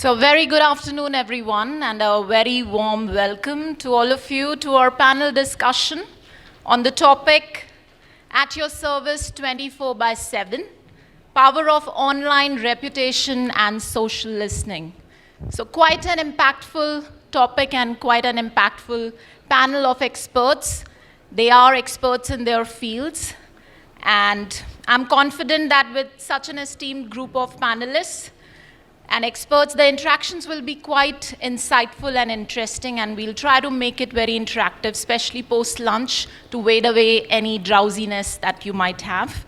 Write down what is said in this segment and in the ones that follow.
So, very good afternoon, everyone, and a very warm welcome to all of you to our panel discussion on the topic At Your Service 24/7 Power of Online Reputation and Social Listening. So, quite an impactful topic and quite an impactful panel of experts. They are experts in their fields, and I'm confident that with such an esteemed group of panelists and experts, the interactions will be quite insightful and interesting, and we'll try to make it very interactive, especially post-lunch, to wade away any drowsiness that you might have.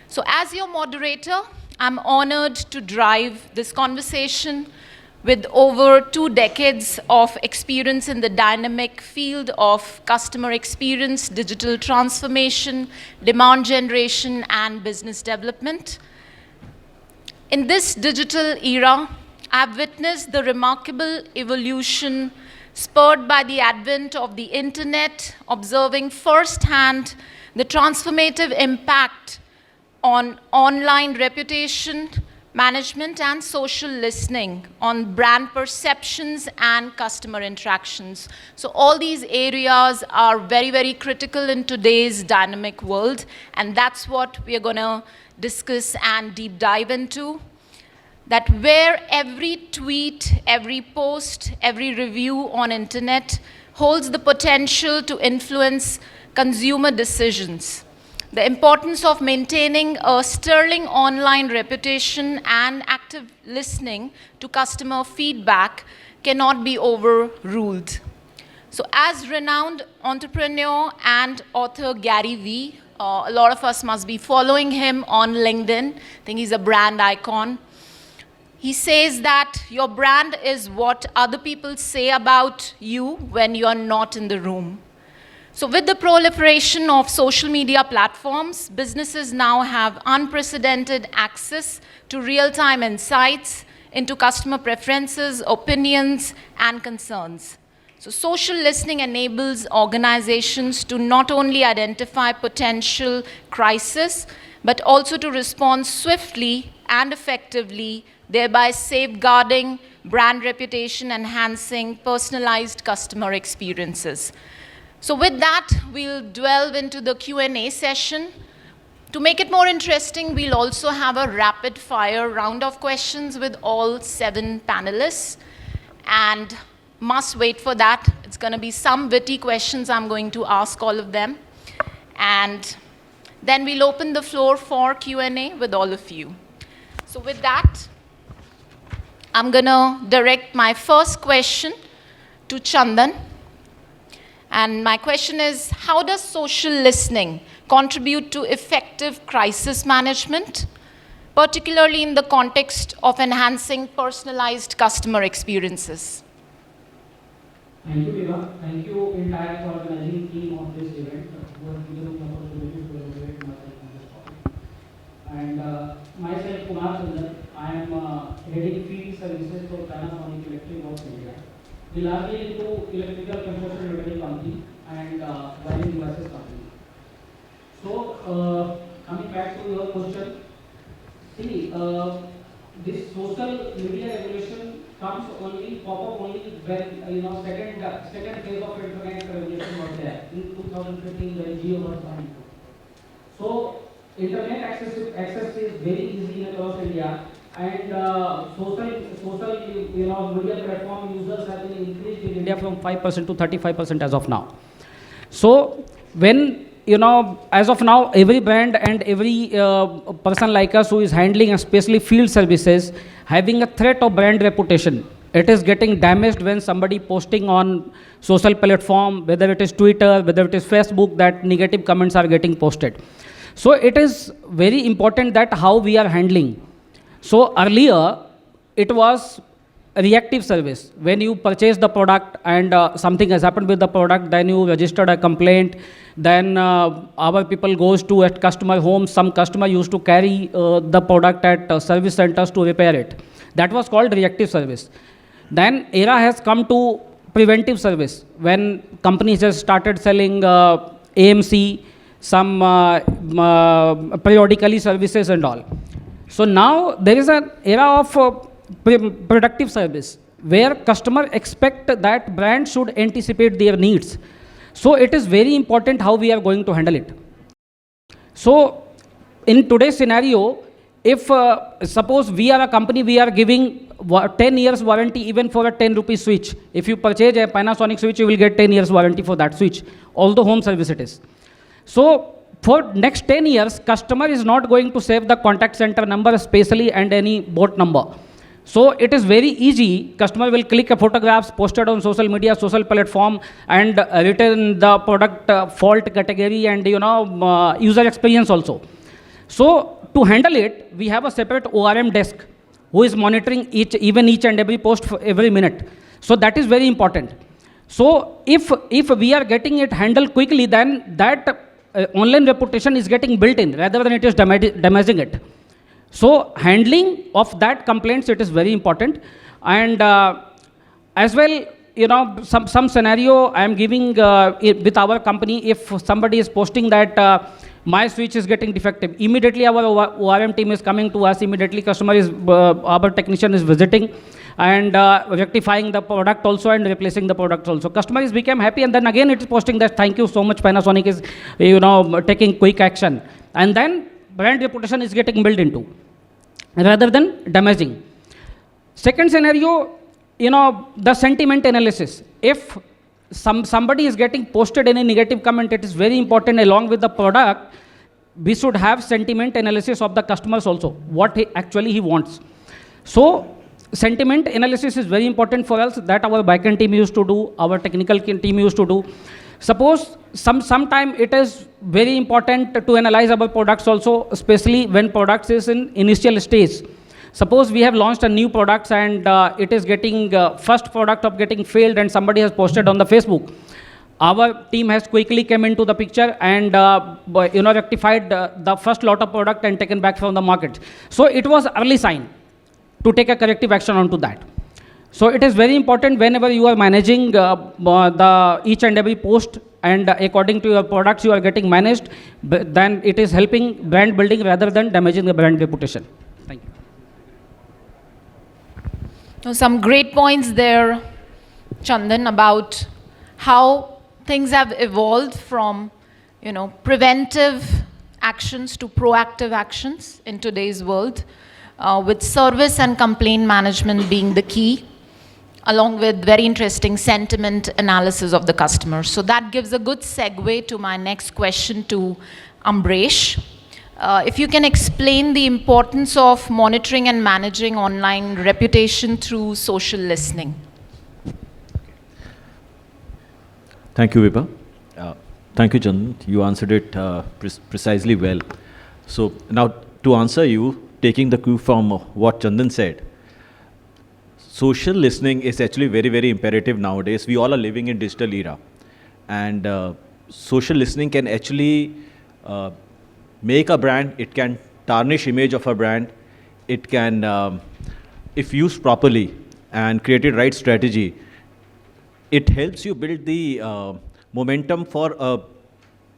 So as your moderator, I'm honored to drive this conversation with over 2 decades of experience in the dynamic field of customer experience, digital transformation, demand generation, and business development. In this digital era, I've witnessed the remarkable evolution spurred by the advent of the internet, observing firsthand the transformative impact on online reputation management and social listening, on brand perceptions and customer interactions. So all these areas are very, very critical in today's dynamic world, and that's what we are going to discuss and deep dive into. That where every tweet, every post, every review on internet holds the potential to influence consumer decisions. The importance of maintaining a sterling online reputation and active listening to customer feedback cannot be overruled. So as renowned entrepreneur and author Gary Vee, a lot of us must be following him on LinkedIn. I think he's a brand icon. He says that your brand is what other people say about you when you're not in the room. So with the proliferation of social media platforms, businesses now have unprecedented access to real-time insights into customer preferences, opinions, and concerns. So social listening enables organizations to not only identify potential crises, but also to respond swiftly and effectively, thereby safeguarding brand reputation, enhancing personalized customer experiences. So with that, we'll delve into the Q&A session. To make it more interesting, we'll also have a rapid-fire round of questions with all 7 panelists. And must wait for that. It's going to be some witty questions I'm going to ask all of them. And then we'll open the floor for Q&A with all of you. So with that, I'm going to direct my first question to Chandan. And my question is, how does social listening contribute to effective crisis management, particularly in the context of enhancing personalized customer experiences? Thank you, Eva. Thank you, entire organizing team of this event who have given me the opportunity to elaborate myself on this topic. And myself, Kumar Chandan, I am heading field services for Panasonic Electric of India. We largely into electrical compression limited company and wiring devices company. So, coming back to your question, see, this social media revolution comes only, pop up only when, second phase of internet revolution was there in 2015 when Jio was coming. So, internet access is very easy across India, and social media platform users have been increased in India from 5% to 35% as of now. So when as of now, every brand and every person like us who is handling especially field services, having a threat of brand reputation, it is getting damaged when somebody posting on social platform, whether it is Twitter, whether it is Facebook, that negative comments are getting posted. So it is very important that how we are handling. So earlier, it was a reactive service. When you purchase the product and something has happened with the product, then you registered a complaint, then our people goes to a customer home. Some customer used to carry the product at service centers to repair it. That was called reactive service. Then era has come to preventive service, when companies have started selling AMC, some periodically services and all. So now there is an era of productive service, where customer expect that brand should anticipate their needs. So it is very important how we are going to handle it. So in today's scenario, if suppose we are a company, we are giving 10 years warranty even for a 10 rupees switch. If you purchase a Panasonic switch, you will get 10 years warranty for that switch, although home service it is. So for next 10 years, customer is not going to save the contact center number especially and any bot number. So it is very easy. Customer will click a photographs posted on social media, social platform, and written the product fault category and user experience also. So to handle it, we have a separate ORM desk who is monitoring each and every post for every minute. So that is very important. So if we are getting it handled quickly, then that online reputation is getting built in rather than it is damaging it. So handling of that complaints, it is very important. And as well, some scenario I am giving with our company, if somebody is posting that my switch is getting defective, immediately our ORM team is coming to us, immediately our technician is visiting and rectifying the product also and replacing the product also. Customer is become happy, and then again it is posting that thank you so much, Panasonic is taking quick action, and then brand reputation is getting built into rather than damaging. Second scenario, the sentiment analysis. If somebody is getting posted any negative comment, it is very important along with the product, we should have sentiment analysis of the customers also, what actually he wants. So sentiment analysis is very important for us, that our backend team used to do, our technical team used to do. Suppose sometime it is very important to analyze our products also, especially when products is in initial stage. Suppose we have launched a new product and it is getting first product of getting failed and somebody has posted on the Facebook. Our team has quickly come into the picture and rectified the first lot of product and taken back from the market. So it was early sign to take a corrective action onto that. So it is very important whenever you are managing the each and every post and according to your products you are getting managed, then it is helping brand building rather than damaging the brand reputation. Thank you. Some great points there, Chandan, about how things have evolved from, preventive actions to proactive actions in today's world, with service and complaint management being the key, along with very interesting sentiment analysis of the customer. So that gives a good segue to my next question to Ambrish. If you can explain the importance of monitoring and managing online reputation through social listening. Thank you, Vibha. Thank you, Chandan. You answered it precisely well. So now to answer you, taking the cue from what Chandan said, social listening is actually very, very imperative nowadays. We all are living in digital era. And social listening can actually make a brand, it can tarnish image of a brand, it can, if used properly and created right strategy, it helps you build the momentum for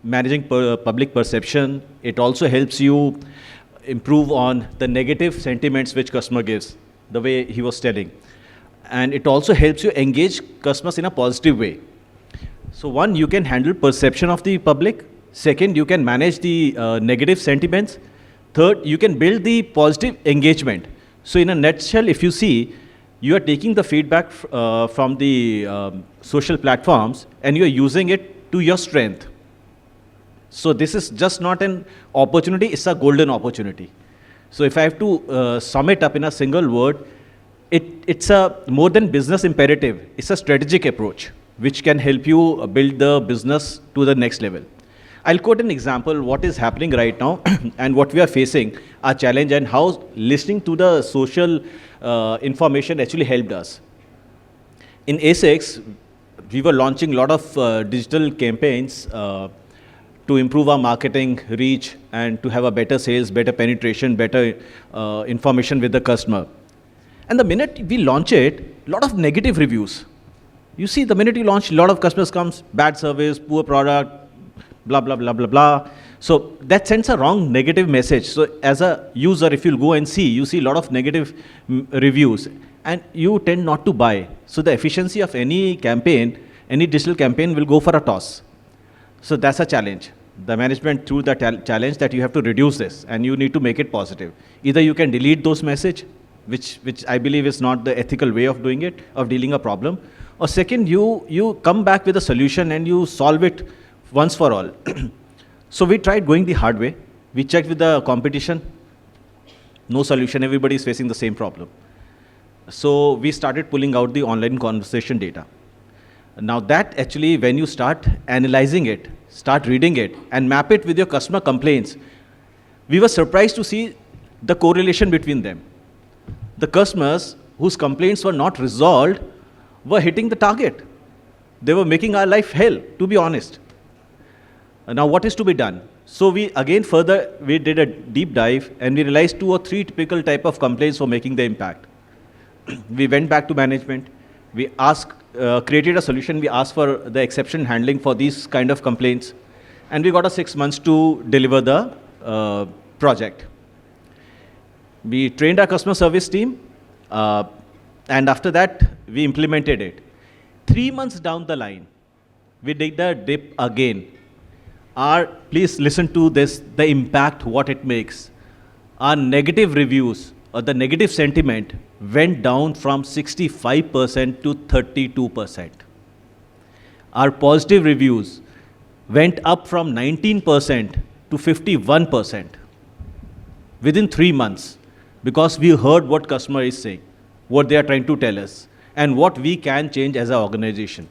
managing public perception. It also helps you improve on the negative sentiments which customer gives, the way he was telling. And it also helps you engage customers in a positive way. So one, you can handle perception of the public. Second, you can manage the negative sentiments. Third, you can build the positive engagement. So in a nutshell, if you see, you are taking the feedback from the social platforms and you are using it to your strength. So this is just not an opportunity, it's a golden opportunity. So if I have to sum it up in a single word, it's a more than business imperative, it's a strategic approach which can help you build the business to the next level. I'll quote an example, what is happening right now and what we are facing, our challenge, and how listening to the social information actually helped us. In A6, we were launching a lot of digital campaigns to improve our marketing reach and to have a better sales, better penetration, better information with the customer. And the minute we launch it, a lot of negative reviews. You see, the minute you launch, a lot of customers comes, bad service, poor product, blah, blah, blah, blah, blah. So that sends a wrong negative message. So as a user, if you'll go and see, you see a lot of negative reviews and you tend not to buy. So the efficiency of any campaign, any digital campaign will go for a toss. So that's a challenge. The management through the challenge that you have to reduce this and you need to make it positive. Either you can delete those message, which I believe is not the ethical way of doing it, of dealing a problem. Or second, you come back with a solution and you solve it once for all. So we tried going the hard way. We checked with the competition. No solution, everybody is facing the same problem. So we started pulling out the online conversation data. Now that actually, when you start analyzing it, start reading it, and map it with your customer complaints, we were surprised to see the correlation between them. The customers whose complaints were not resolved were hitting the target. They were making our life hell, to be honest. Now what is to be done? So we did a deep dive and we realized 2 or 3 typical type of complaints were making the impact. We went back to management. We created a solution. We asked for the exception handling for these kind of complaints. And we got a 6 months to deliver the project. We trained our customer service team. And after that, we implemented it. 3 months down the line, we did the dip again. Please listen to this, the impact, what it makes. Our negative reviews or the negative sentiment went down from 65% to 32%. Our positive reviews went up from 19% to 51% within 3 months, because we heard what customer is saying, what they are trying to tell us, and what we can change as an organization.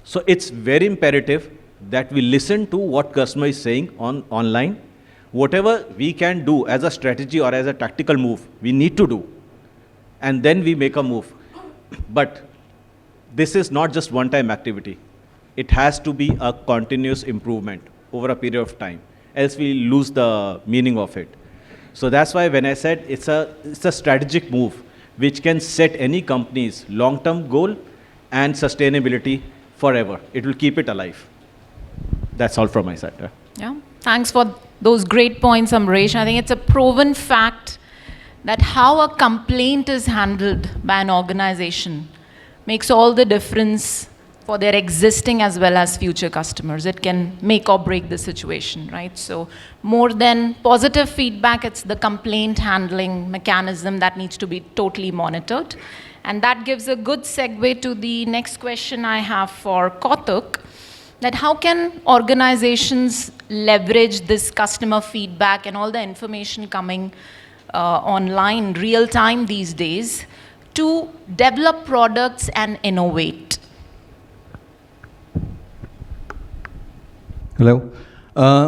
So it's very imperative that we listen to what customer is saying online. Whatever we can do as a strategy or as a tactical move, we need to do. And then we make a move. But this is not just one-time activity. It has to be a continuous improvement over a period of time. Else we lose the meaning of it. So that's why when I said it's a strategic move which can set any company's long-term goal and sustainability forever. It will keep it alive. That's all from my side. Yeah, thanks for those great points, Amresh. I think it's a proven fact that how a complaint is handled by an organization makes all the difference for their existing as well as future customers. It can make or break the situation, right? So more than positive feedback, it's the complaint handling mechanism that needs to be totally monitored. And that gives a good segue to the next question I have for Kautuk, that how can organizations leverage this customer feedback and all the information coming online real time these days to develop products and innovate? Hello.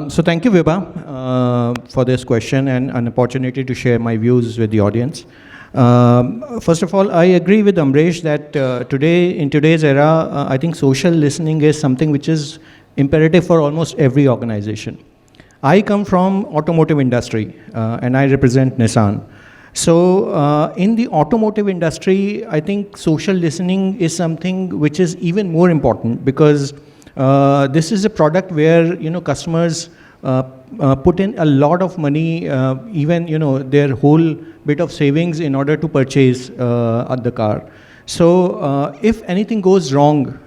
So thank you, Vibha, for this question and an opportunity to share my views with the audience. First of all, I agree with Amresh that in today's era, I think social listening is something which is imperative for almost every organization. I come from automotive industry and I represent Nissan. So in the automotive industry, I think social listening is something which is even more important, because this is a product where customers put in a lot of money, even their whole bit of savings in order to purchase the car. So if anything goes wrong,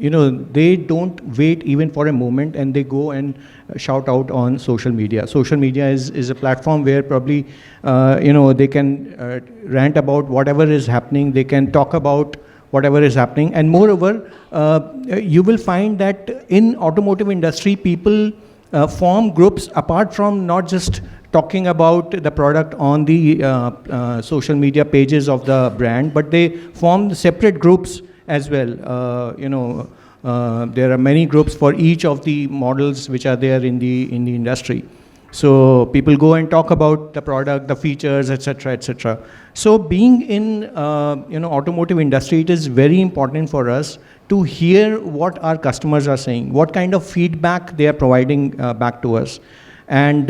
they don't wait even for a moment, and they go and shout out on social media. Social media is a platform where probably they can rant about whatever is happening. They can talk about whatever is happening, and moreover, you will find that in automotive industry, people form groups apart from not just talking about the product on the social media pages of the brand, but they form separate groups as well. There are many groups for each of the models which are there in the industry. So people go and talk about the product, the features, etc., etc. So being in automotive industry, it is very important for us to hear what our customers are saying, what kind of feedback they are providing back to us. And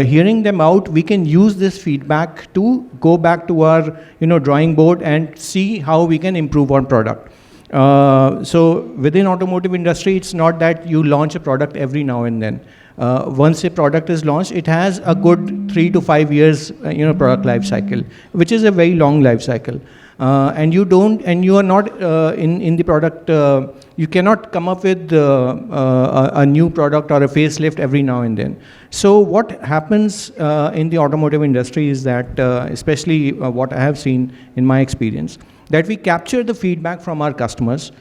hearing them out, we can use this feedback to go back to our drawing board and see how we can improve our product. So within automotive industry, it's not that you launch a product every now and then. Once a product is launched, it has a good 3 to 5 years, product life cycle, which is a very long life cycle. And you are not in the product. You cannot come up with a new product or a facelift every now and then. So what happens in the automotive industry is that, especially what I have seen in my experience, that we capture the feedback from our customers.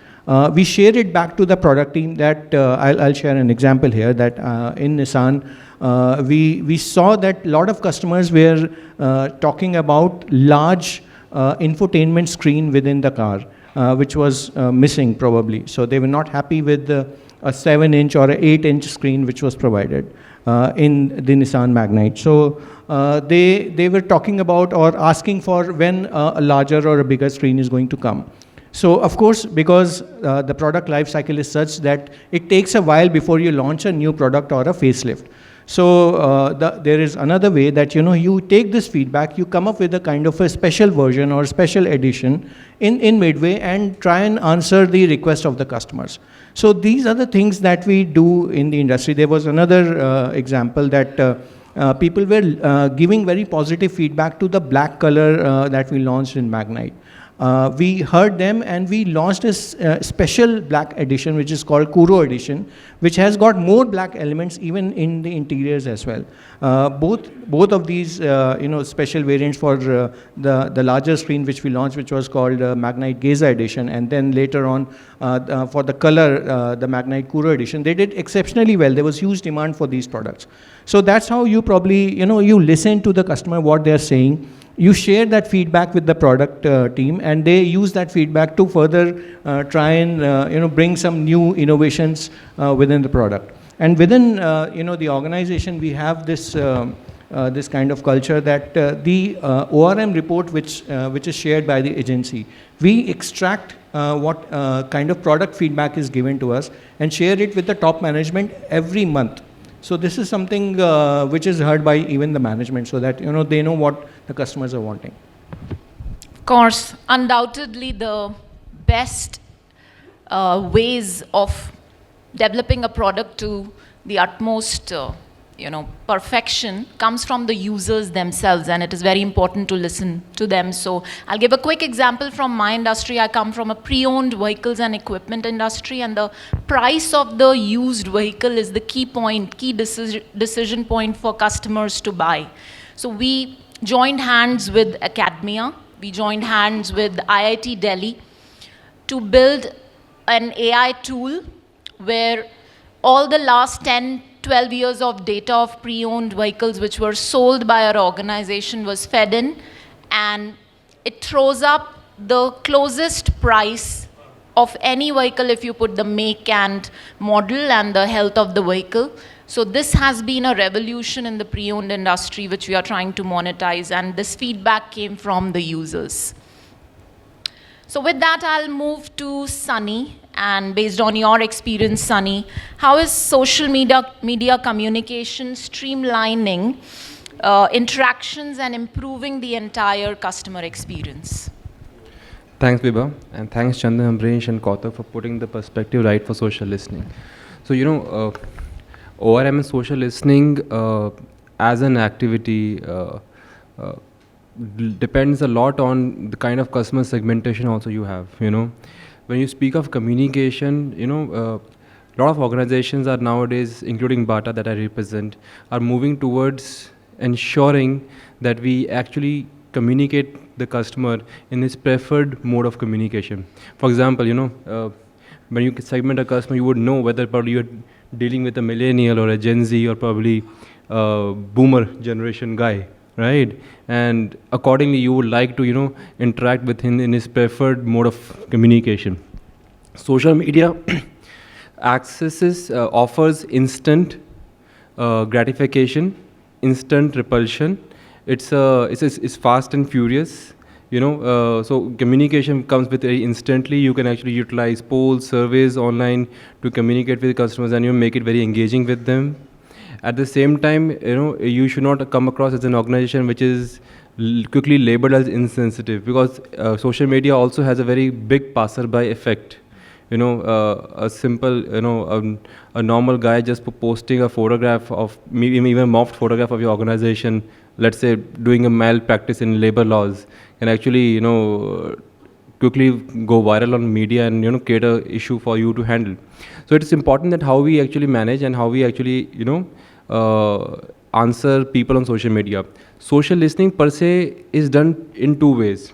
We share it back to the product team. That I'll share an example here. That in Nissan, we saw that a lot of customers were talking about large infotainment screen within the car, which was missing probably. So they were not happy with a 7-inch or an 8-inch screen which was provided in the Nissan Magnite. So they were talking about or asking for when a larger or a bigger screen is going to come. So of course, because the product life cycle is such that it takes a while before you launch a new product or a facelift. So there is another way that you take this feedback, you come up with a kind of a special version or special edition in midway and try and answer the request of the customers. So these are the things that we do in the industry. There was another example that people were giving very positive feedback to the black color that we launched in Magnite. We heard them and we launched a special black edition which is called Kuro edition, which has got more black elements even in the interiors as well. Both of these special variants for the larger screen which we launched, which was called Magnite Geza edition, and then later on for the color, the Magnite Kuro edition, they did exceptionally well. There was huge demand for these products. So that's how you probably, you listen to the customer, what they're saying. You share that feedback with the product team, and they use that feedback to further try and bring some new innovations within the product. And within the organization, we have this this kind of culture that the ORM report, which is shared by the agency, we extract what kind of product feedback is given to us and share it with the top management every month. So this is something which is heard by even the management, so that they know what the customers are wanting. Of course, undoubtedly the best ways of developing a product to the utmost perfection comes from the users themselves, and it is very important to listen to them. So I'll give a quick example from my industry. I come from a pre-owned vehicles and equipment industry, and the price of the used vehicle is the key decision point for customers to buy. So we joined hands with Academia, we joined hands with IIT Delhi to build an AI tool where all the last 10-12 years of data of pre-owned vehicles which were sold by our organization was fed in, and it throws up the closest price of any vehicle if you put the make and model and the health of the vehicle. So this has been a revolution in the pre-owned industry which we are trying to monetize, and this feedback came from the users. So with that, I'll move to Sunny. And based on your experience, Sunny, how is social media communication streamlining interactions and improving the entire customer experience? Thanks, Vibha, and thanks Chandan, Ambrish and Kautak for putting the perspective right for social listening. So ORM and social listening as an activity depends a lot on the kind of customer segmentation also you have. When you speak of communication, a lot of organizations are nowadays, including Bata that I represent, are moving towards ensuring that we actually communicate the customer in his preferred mode of communication. For example, when you segment a customer, you would know whether probably you're dealing with a millennial or a Gen Z or probably a boomer generation guy, right? And accordingly, you would like to, interact with him in his preferred mode of communication. Social media offers instant gratification, instant repulsion. It's fast and furious. So communication comes with very instantly. You can actually utilize polls, surveys online to communicate with customers, and you make it very engaging with them. At the same time, you should not come across as an organization which is quickly labeled as insensitive, because social media also has a very big passerby effect. a simple, a normal guy just posting a photograph of, maybe even a morphed photograph of your organization, let's say doing a malpractice in labor laws, can actually, quickly go viral on media and, create a issue for you to handle. So it's important that how we actually manage and how we actually, answer people on social media. Social listening per se is done in two ways.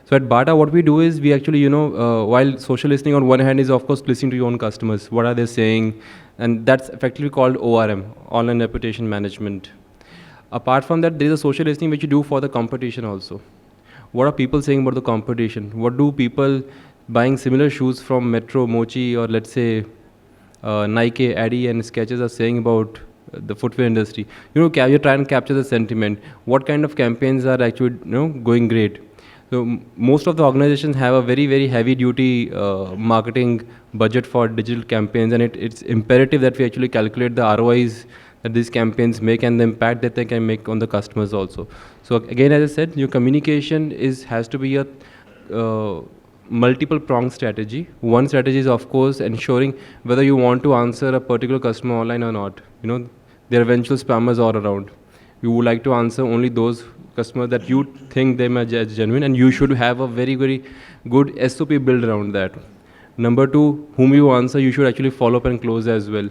So at Bata, what we do is we actually, while social listening on one hand is of course listening to your own customers, what are they saying, and that's effectively called ORM, online reputation management. Apart from that, there is a social listening which you do for the competition also. What are people saying about the competition? What do people buying similar shoes from Metro, Mochi, or let's say Nike, Adi, and Skechers are saying about the footwear industry? You try and capture the sentiment. What kind of campaigns are actually going great? So most of the organizations have a very, very heavy duty marketing budget for digital campaigns, and it's imperative that we actually calculate the ROIs that these campaigns make and the impact that they can make on the customers also. So again, as I said, your communication has to be a multiple pronged strategy. One strategy is of course ensuring whether you want to answer a particular customer online or not. There are eventual spammers all around. You would like to answer only those customers that you think they are genuine, and you should have a very, very good SOP build around that. Number two, whom you answer, you should actually follow up and close as well.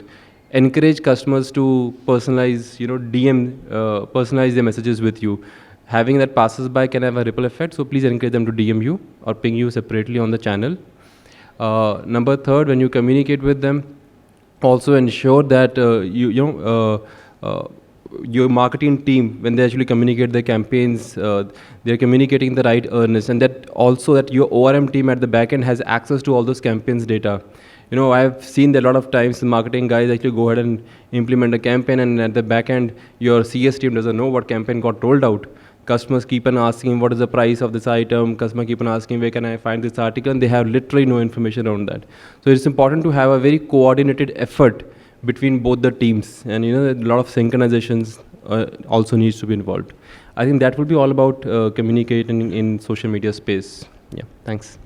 Encourage customers to personalize, personalize their messages with you. Having that passes by can have a ripple effect, so please encourage them to DM you or ping you separately on the channel. Number third, when you communicate with them, also ensure that your marketing team, when they actually communicate their campaigns, they're communicating the right earnest, and that also that your ORM team at the back end has access to all those campaigns data. I've seen that a lot of times the marketing guys actually go ahead and implement a campaign, and at the back end, your CS team doesn't know what campaign got rolled out. Customers keep on asking what is the price of this item, customer keep on asking where can I find this article, and they have literally no information around that. So it's important to have a very coordinated effort between both the teams, and a lot of synchronizations also needs to be involved. I think that will be all about communicating in social media space. Yeah, thanks.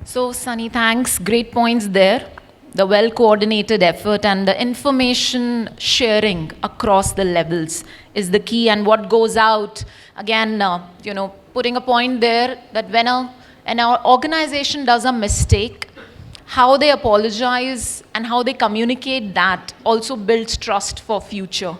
So, Sunny, thanks. Great points there. The well-coordinated effort and the information sharing across the levels is the key. And what goes out, again, putting a point there that when an organization does a mistake, how they apologize and how they communicate that also builds trust for future.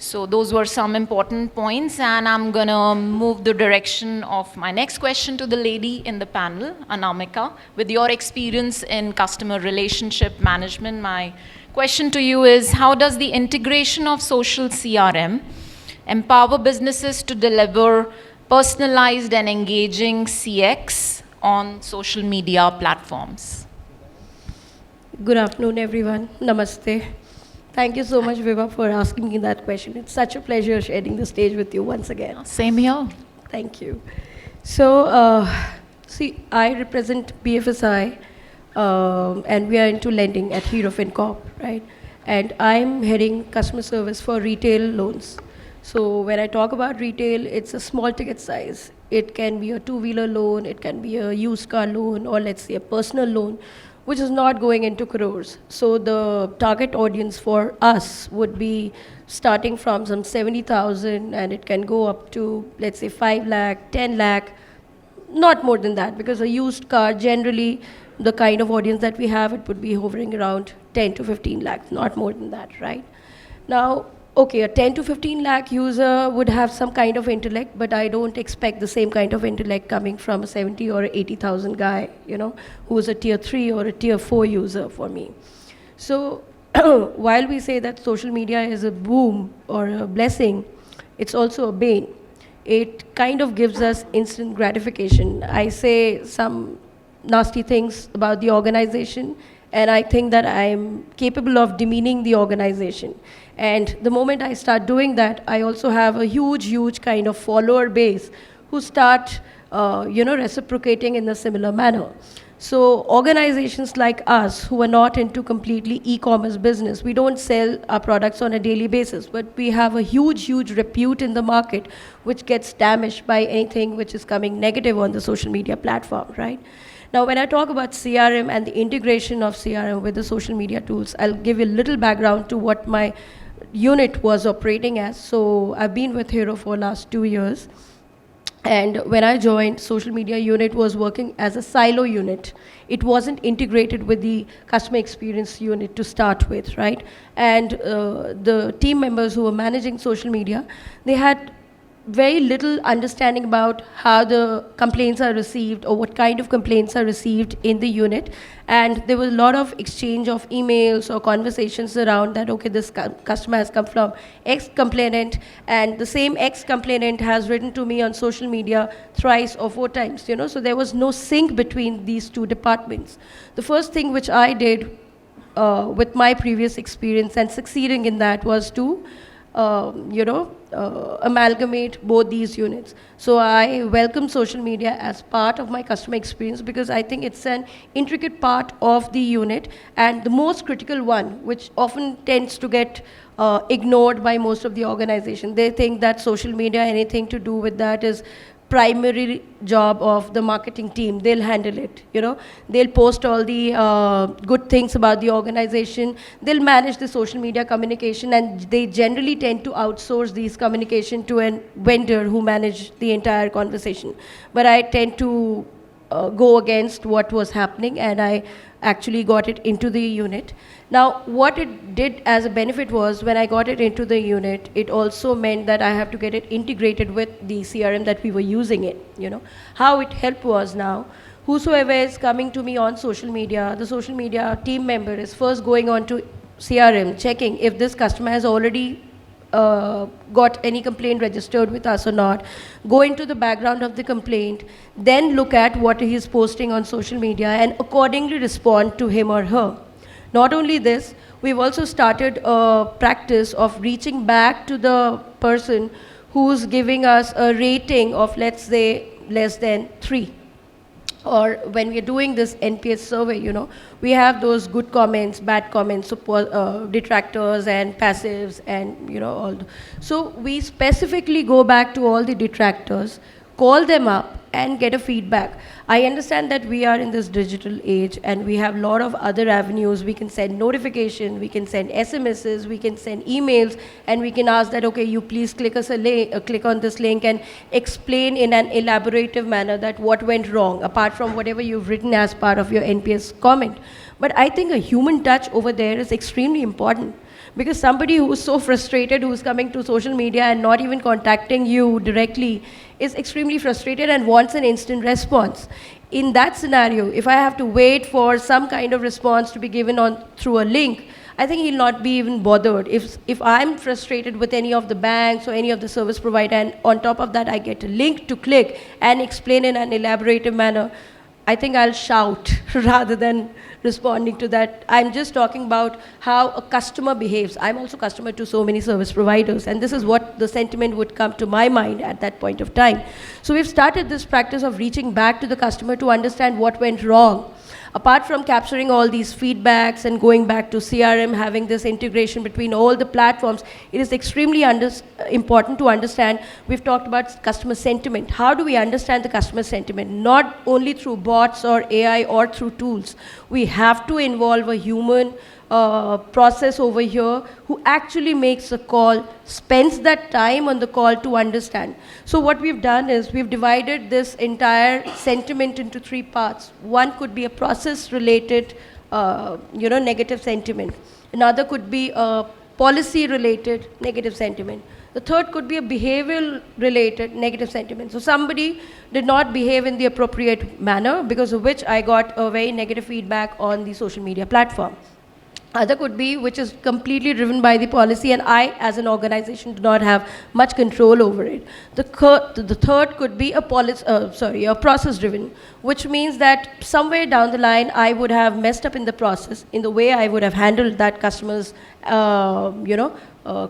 So those were some important points, and I'm going to move the direction of my next question to the lady in the panel, Anamika. With your experience in customer relationship management, my question to you is, how does the integration of social CRM empower businesses to deliver personalized and engaging CX on social media platforms? Good afternoon, everyone. Namaste. Thank you so much, Viva, for asking me that question. It's such a pleasure sharing the stage with you once again. Same here. Thank you. So, see, I represent BFSI, and we are into lending at Hero FinCorp, right? And I'm heading customer service for retail loans. So when I talk about retail, it's a small ticket size. It can be a two-wheeler loan, it can be a used car loan, or let's say a personal loan, which is not going into crores. So the target audience for us would be starting from some 70,000, and it can go up to, let's say, 5 lakh, 10 lakh, not more than that, because a used car, generally, the kind of audience that we have, it would be hovering around 10 to 15 lakhs, not more than that, right? Now, okay, a 10 to 15 lakh user would have some kind of intellect, but I don't expect the same kind of intellect coming from a 70 or 80,000 guy, who's a tier 3 or a tier 4 user for me. So while we say that social media is a boom or a blessing, it's also a bane. It kind of gives us instant gratification. I say some nasty things about the organization, and I think that I'm capable of demeaning the organization. And the moment I start doing that, I also have a huge kind of follower base who start, reciprocating in a similar manner. So organizations like us who are not into completely e-commerce business, we don't sell our products on a daily basis, but we have a huge repute in the market which gets damaged by anything which is coming negative on the social media platform, right? Now, when I talk about CRM and the integration of CRM with the social media tools, I'll give you a little background to what my unit was operating as. So I've been with Hero for last 2 years. And when I joined, social media unit was working as a silo unit. It wasn't integrated with the customer experience unit to start with, right? And the team members who were managing social media, they had very little understanding about how the complaints are received or what kind of complaints are received in the unit. And there was a lot of exchange of emails or conversations around that, okay, this customer has come from X complainant, and the same X complainant has written to me on social media thrice or 4 times, you know, so there was no sync between these two departments. The first thing which I did with my previous experience and succeeding in that was to amalgamate both these units. So I welcome social media as part of my customer experience because I think it's an intricate part of the unit and the most critical one, which often tends to get ignored by most of the organization. They think that social media, anything to do with that is primary job of the marketing team. They'll handle it, you know. They'll post all the good things about the organization. They'll manage the social media communication, and they generally tend to outsource these communication to a vendor who manage the entire conversation. But I tend to go against what was happening, and I actually got it into the unit. Now, what it did as a benefit was when I got it into the unit, it also meant that I have to get it integrated with the CRM that we were using it, you know. How it helped was now, whosoever is coming to me on social media, the social media team member is first going on to CRM, checking if this customer has already got any complaint registered with us or not, go into the background of the complaint, then look at what he is posting on social media and accordingly respond to him or her. Not only this, we've also started a practice of reaching back to the person who's giving us a rating of, let's say, less than 3. Or when we're doing this NPS survey, you know, we have those good comments, bad comments, detractors and passives and, you know, all. So we specifically go back to all the detractors, call them up and get a feedback. I understand that we are in this digital age and we have a lot of other avenues. We can send notification, we can send SMSs, we can send emails, and we can ask that, okay, you please click on this link and explain in an elaborative manner that what went wrong, apart from whatever you've written as part of your NPS comment. But I think a human touch over there is extremely important. Because somebody who's so frustrated, who's coming to social media and not even contacting you directly, is extremely frustrated and wants an instant response. In that scenario, if I have to wait for some kind of response to be given through a link, I think he'll not be even bothered. If I'm frustrated with any of the banks or any of the service provider, and on top of that I get a link to click and explain in an elaborative manner, I think I'll shout rather than responding to that. I'm just talking about how a customer behaves. I'm also customer to so many service providers, and this is what the sentiment would come to my mind at that point of time. So we've started this practice of reaching back to the customer to understand what went wrong. Apart from capturing all these feedbacks and going back to CRM, having this integration between all the platforms, it is extremely important to understand. We've talked about customer sentiment. How do we understand the customer sentiment? Not only through bots or AI or through tools. We have to involve a human process over here who actually makes a call, spends that time on the call to understand. So what we've done is we've divided this entire sentiment into 3 parts. One could be a process-related, negative sentiment. Another could be a policy-related negative sentiment. The third could be a behavioral-related negative sentiment. So somebody did not behave in the appropriate manner, because of which I got a very negative feedback on the social media platform. Other could be which is completely driven by the policy, and I, as an organization, do not have much control over it. The third could be a process-driven, which means that somewhere down the line, I would have messed up in the process, in the way I would have handled that customer's,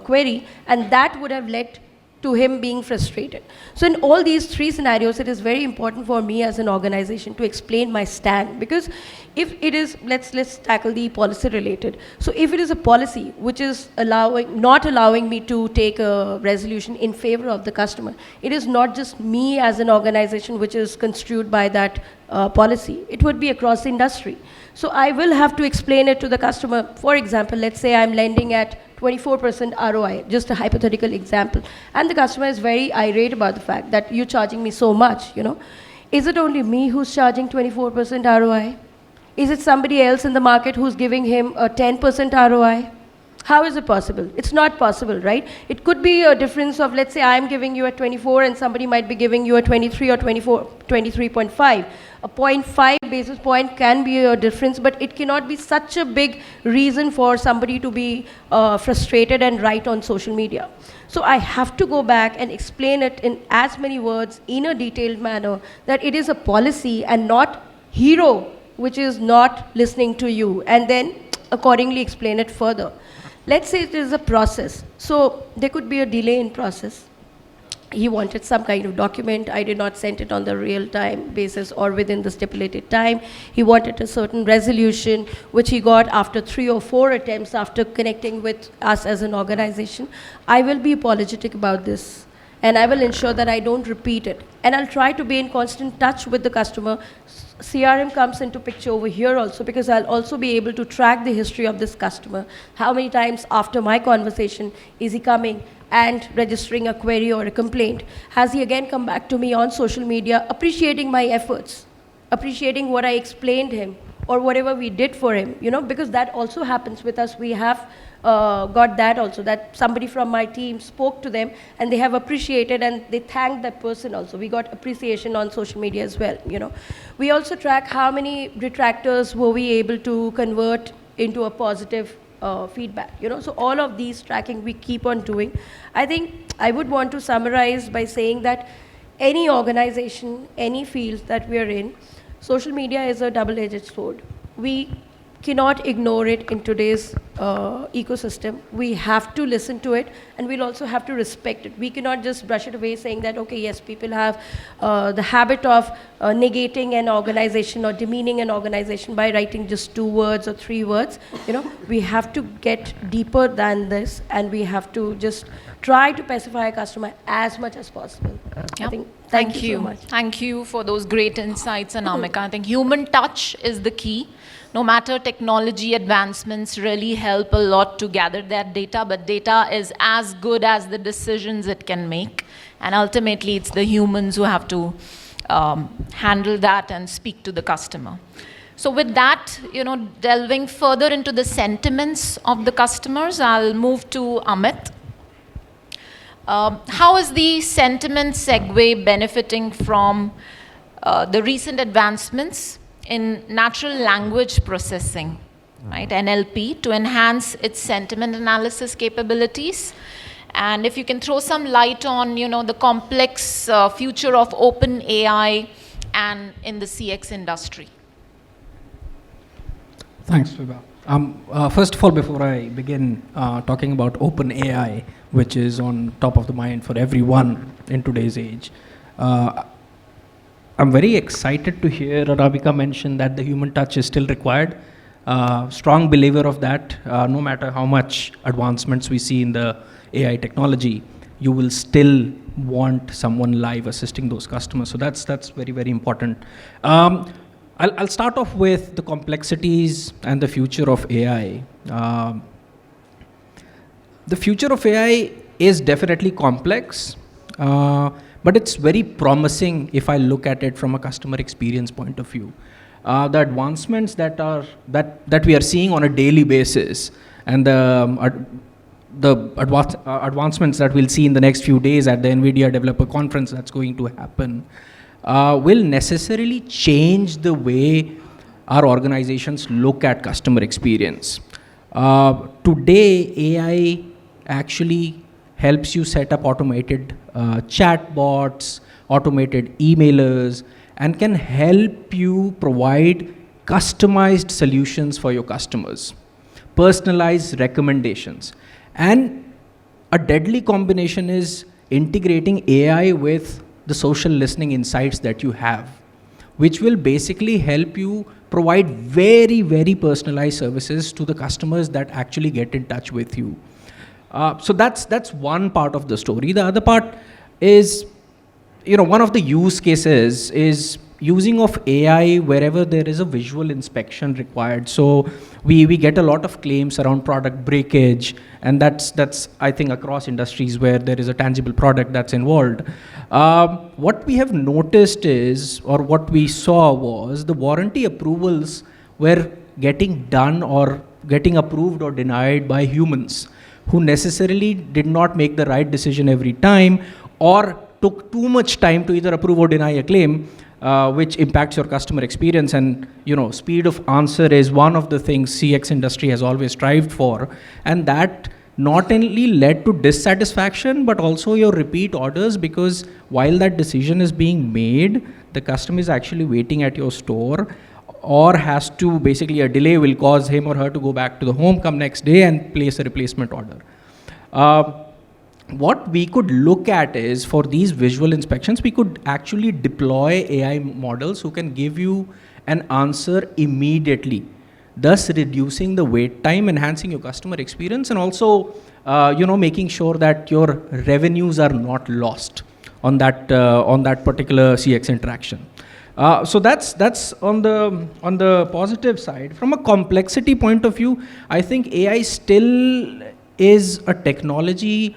query, and that would have led to him being frustrated. So in all these three scenarios, it is very important for me as an organization to explain my stand, because if it is, let's tackle the policy related. So if it is a policy which is not allowing me to take a resolution in favor of the customer, it is not just me as an organization which is construed by that policy. It would be across the industry. So I will have to explain it to the customer. For example, let's say I'm lending at 24% ROI, just a hypothetical example. And the customer is very irate about the fact that you're charging me so much, you know. Is it only me who's charging 24% ROI? Is it somebody else in the market who's giving him a 10% ROI? How is it possible? It's not possible, right? It could be a difference of, let's say I'm giving you a 24 and somebody might be giving you a 23 or 23.5. A 0.5 basis point can be a difference, but it cannot be such a big reason for somebody to be frustrated and write on social media. So I have to go back and explain it in as many words in a detailed manner that it is a policy and not hero which is not listening to you, and then accordingly explain it further. Let's say it is a process. So there could be a delay in process. He wanted some kind of document. I did not send it on the real-time basis or within the stipulated time. He wanted a certain resolution, which he got after 3 or 4 attempts after connecting with us as an organization. I will be apologetic about this, and I will ensure that I don't repeat it. And I'll try to be in constant touch with the customer. CRM comes into picture over here also, because I'll also be able to track the history of this customer. How many times after my conversation is he coming and registering a query or a complaint? Has he again come back to me on social media, appreciating my efforts, appreciating what I explained him or whatever we did for him, you know, because that also happens with us. We have got that also, that somebody from my team spoke to them and they have appreciated and they thanked that person also. We got appreciation on social media as well, you know. We also track how many detractors were we able to convert into a positive feedback, you know. So all of these tracking we keep on doing. I think I would want to summarize by saying that any organization, any field that we are in, social media is a double-edged sword. We cannot ignore it in today's ecosystem. We have to listen to it, and we'll also have to respect it. We cannot just brush it away saying that, okay, yes, people have the habit of negating an organization or demeaning an organization by writing just 2 words or 3 words. You know, we have to get deeper than this, and we have to just try to pacify a customer as much as possible. I think, thank you so much. Thank you for those great insights, Anamika. I think human touch is the key. No matter technology advancements really help a lot to gather that data, but data is as good as the decisions it can make. And ultimately, it's the humans who have to handle that and speak to the customer. So with that, you know, delving further into the sentiments of the customers, I'll move to Amit. How is the sentiment segue benefiting from the recent advancements in natural language processing, right, NLP, to enhance its sentiment analysis capabilities? And if you can throw some light on, you know, the complex future of open AI and in the CX industry. Thanks, Vibha. First of all, before I begin talking about open AI, which is on top of the mind for everyone in today's age, I'm very excited to hear Anamika mention that the human touch is still required. Strong believer of that. No matter how much advancements we see in the AI technology, you will still want someone live assisting those customers. So that's very, very important. I'll start off with the complexities and the future of AI. The future of AI is definitely complex. But it's very promising if I look at it from a customer experience point of view. The advancements that we are seeing on a daily basis, and the advancements that we'll see in the next few days at the NVIDIA Developer Conference that's going to happen, will necessarily change the way our organizations look at customer experience. Today, AI actually helps you set up automated chatbots, automated emailers, and can help you provide customized solutions for your customers, personalized recommendations. And a deadly combination is integrating AI with the social listening insights that you have, which will basically help you provide very, very personalized services to the customers that actually get in touch with you. So that's one part of the story. The other part is, one of the use cases is using of AI wherever there is a visual inspection required. So we get a lot of claims around product breakage, and that's I think across industries where there is a tangible product that's involved. What we have noticed is, or what we saw was, the warranty approvals were getting done or getting approved or denied by humans who necessarily did not make the right decision every time, or took too much time to either approve or deny a claim, which impacts your customer experience. And speed of answer is one of the things CX industry has always strived for, and that not only led to dissatisfaction but also your repeat orders, because while that decision is being made, the customer is actually waiting at your store, or has to, basically a delay will cause him or her to go back to the home, come next day and place a replacement order. What we could look at is, for these visual inspections, we could actually deploy AI models who can give you an answer immediately, thus reducing the wait time, enhancing your customer experience, and also making sure that your revenues are not lost on that particular CX interaction. So that's on the positive side. From a complexity point of view, I think AI still is a technology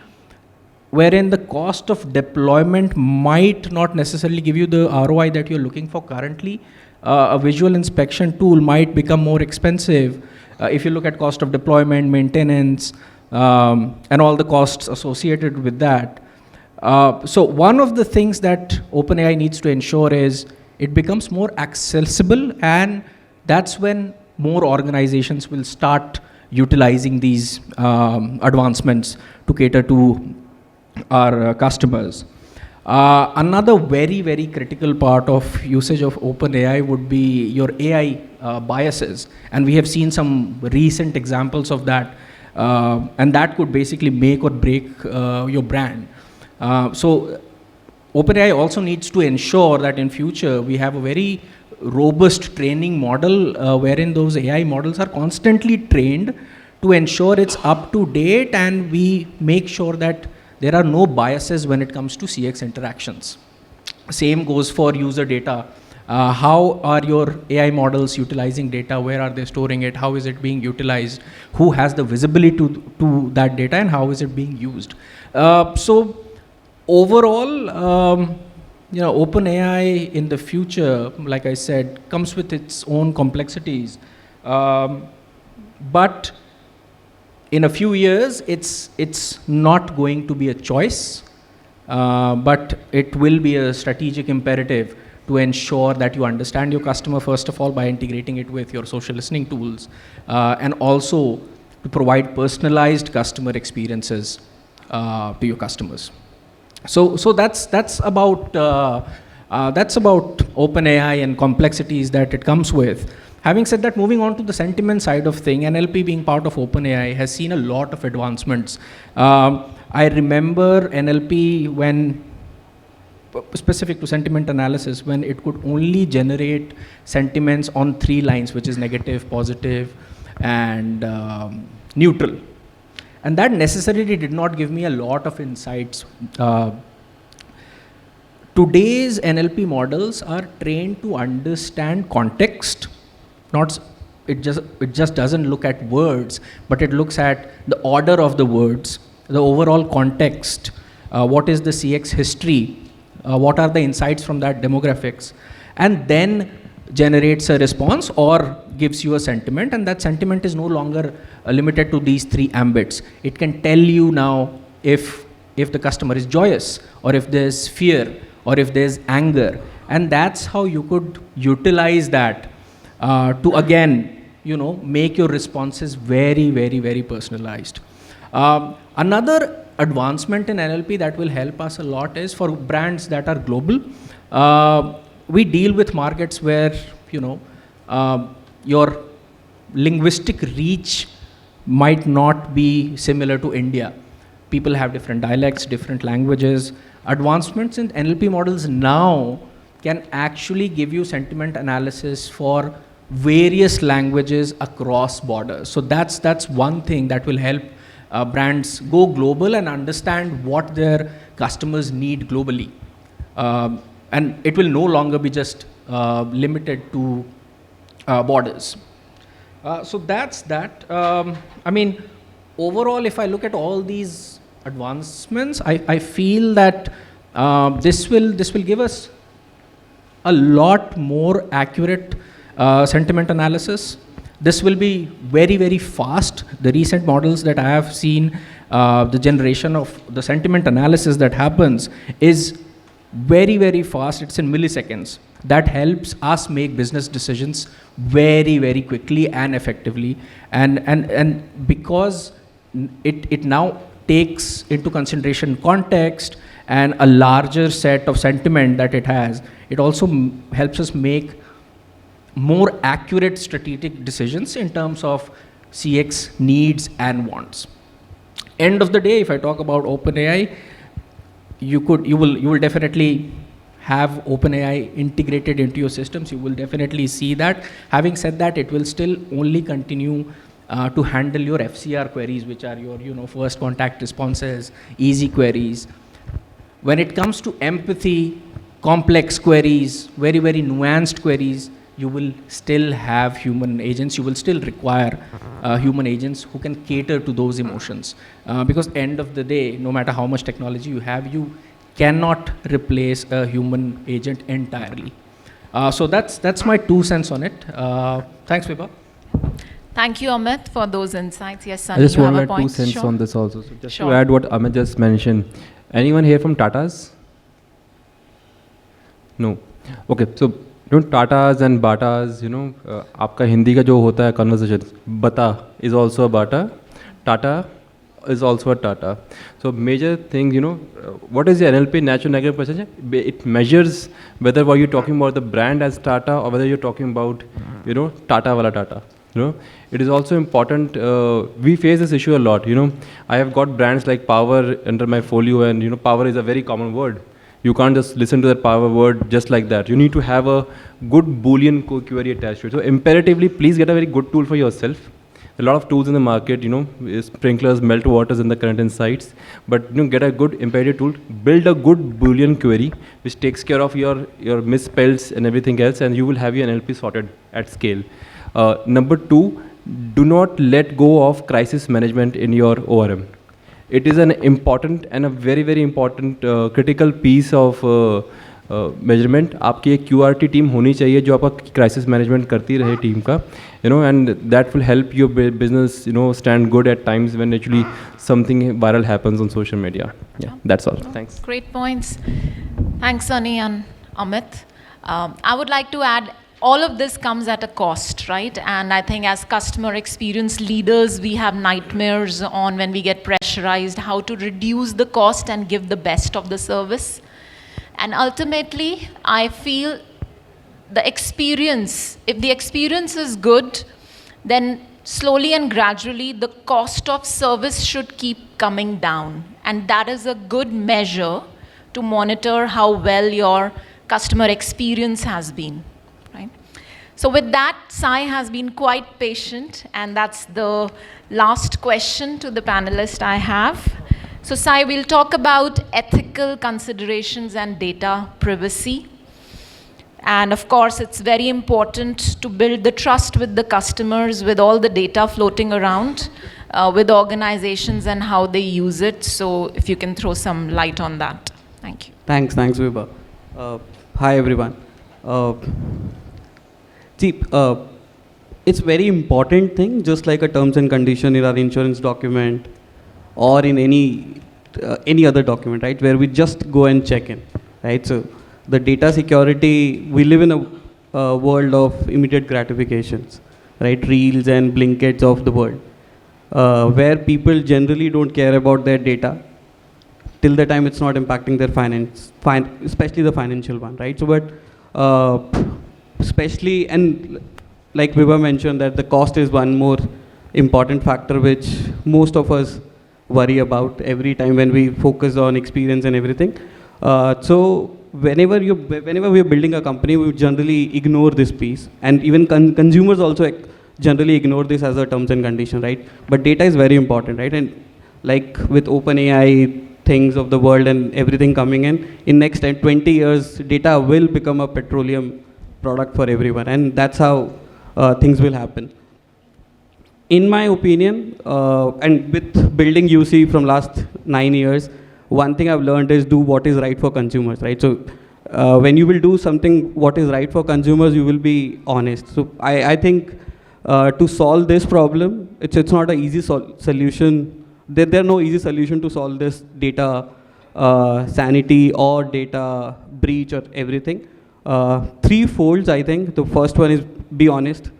wherein the cost of deployment might not necessarily give you the ROI that you're looking for currently. A visual inspection tool might become more expensive if you look at cost of deployment, maintenance, and all the costs associated with that. So one of the things that OpenAI needs to ensure is it becomes more accessible, and that's when more organizations will start utilizing these advancements to cater to our customers. Another very, very critical part of usage of OpenAI would be your AI biases, and we have seen some recent examples of that, and that could basically make or break your brand. So OpenAI also needs to ensure that in future we have a very robust training model wherein those AI models are constantly trained to ensure it's up to date, and we make sure that there are no biases when it comes to CX interactions. Same goes for user data. How are your AI models utilizing data? Where are they storing it? How is it being utilized? Who has the visibility to that data, and how is it being used? So overall, OpenAI in the future, like I said, comes with its own complexities. But in a few years, it's not going to be a choice, but it will be a strategic imperative to ensure that you understand your customer, first of all, by integrating it with your social listening tools, and also to provide personalized customer experiences to your customers. So that's about OpenAI and complexities that it comes with. Having said that, moving on to the sentiment side of thing, NLP being part of OpenAI has seen a lot of advancements. I remember NLP when, specific to sentiment analysis, when it could only generate sentiments on 3 lines, which is negative, positive, and neutral. And that necessarily did not give me a lot of insights. Today's NLP models are trained to understand context. It just doesn't look at words, but it looks at the order of the words, the overall context, what is the CX history, what are the insights from that demographics, and then generates a response or gives you a sentiment, and that sentiment is no longer limited to these 3 ambits. It can tell you now if the customer is joyous, or if there's fear, or if there's anger, and that's how you could utilize that to again, make your responses very, very, very personalized. Another advancement in NLP that will help us a lot is for brands that are global. We deal with markets where, your linguistic reach might not be similar to India. People have different dialects, different languages. Advancements in NLP models now can actually give you sentiment analysis for various languages across borders. So that's one thing that will help brands go global and understand what their customers need globally. And it will no longer be just limited to borders. So that's that. I mean, overall, if I look at all these advancements, I feel that this will give us a lot more accurate sentiment analysis. This will be very, very fast. The recent models that I have seen, the generation of the sentiment analysis that happens is very, very fast. It's in milliseconds. That helps us make business decisions very, very quickly and effectively. And because it now takes into consideration context and a larger set of sentiment that it has, it also helps us make more accurate strategic decisions in terms of CX needs and wants. End of the day, if I talk about OpenAI, you will definitely have OpenAI integrated into your systems. You will definitely see that. Having said that, it will still only continue to handle your FCR queries, which are your first contact responses, easy queries. When it comes to empathy, complex queries, very, very nuanced queries, you will still have human agents. You will still require human agents who can cater to those emotions. Because end of the day, no matter how much technology you have, you cannot replace a human agent entirely. So that's my 2 cents on it. Thanks, Vibha. Thank you, Amit, for those insights. Yes, I Sunny, just you have want a to add 2 point. cents Sure. on this also. So just Sure. to add what Amit just mentioned. Anyone here from Tata's? No. Okay, so Tatas and Batas, आपका हिंदी का जो होता है conversation, Bata is also a Bata, Tata is also a Tata. So major thing, what is the NLP, natural negative perception? It measures whether what you're talking about the brand as Tata or whether you're talking about, Tata wala Tata. It is also important. We face this issue a lot. I have got brands like Power under my folio, and Power is a very common word. You can't just listen to that Power word just like that. You need to have a good Boolean query attached to it. So imperatively, please get a very good tool for yourself. A lot of tools in the market, sprinklers, melt waters in the current insights. But get a good imperative tool. Build a good Boolean query which takes care of your misspells and everything else, and you will have your NLP sorted at scale. Number 2, do not let go of crisis management in your ORM. It is an important and a very, very important critical piece of measurement. आपकी एक QRT team होनी चाहिए जो आपका crisis management करती रहे team का, and that will help your business, stand good at times when actually something viral happens on social media. Yeah, that's all. Thanks. Great points. Thanks, Sunny and Amit. I would like to add, all of this comes at a cost, right? And I think as customer experience leaders, we have nightmares on when we get pressurized, how to reduce the cost and give the best of the service. And ultimately, I feel the experience, if the experience is good, then slowly and gradually, the cost of service should keep coming down. And that is a good measure to monitor how well your customer experience has been. So with that, Sai has been quite patient, and that's the last question to the panelist I have. So Sai, we'll talk about ethical considerations and data privacy. And of course, it's very important to build the trust with the customers, with all the data floating around, with organizations and how they use it. So if you can throw some light on that. Thank you. Thanks, Vibha. Hi, everyone. It's very important thing, just like a terms and condition in our insurance document or in any other document, right, where we just go and check in, right? So the data security, we live in a world of immediate gratifications, right? Reels and Blinkits of the world, where people generally don't care about their data till the time it's not impacting their finance, especially the financial one, right? So, but especially, and like Vibha mentioned, that the cost is one more important factor which most of us worry about every time when we focus on experience and everything. So whenever we're building a company, we generally ignore this piece, and even consumers also generally ignore this as a terms and condition, right? But data is very important, right? And like with OpenAI things of the world and everything coming in next 10, 20 years, data will become a petroleum product for everyone, and that's how things will happen. In my opinion, and with building UC from last 9 years, one thing I've learned is do what is right for consumers, right? So when you will do something what is right for consumers, you will be honest. So I think to solve this problem, it's not an easy solution. There are no easy solution to solve this data sanity or data breach or everything. Three folds, I think. The first one is be honest.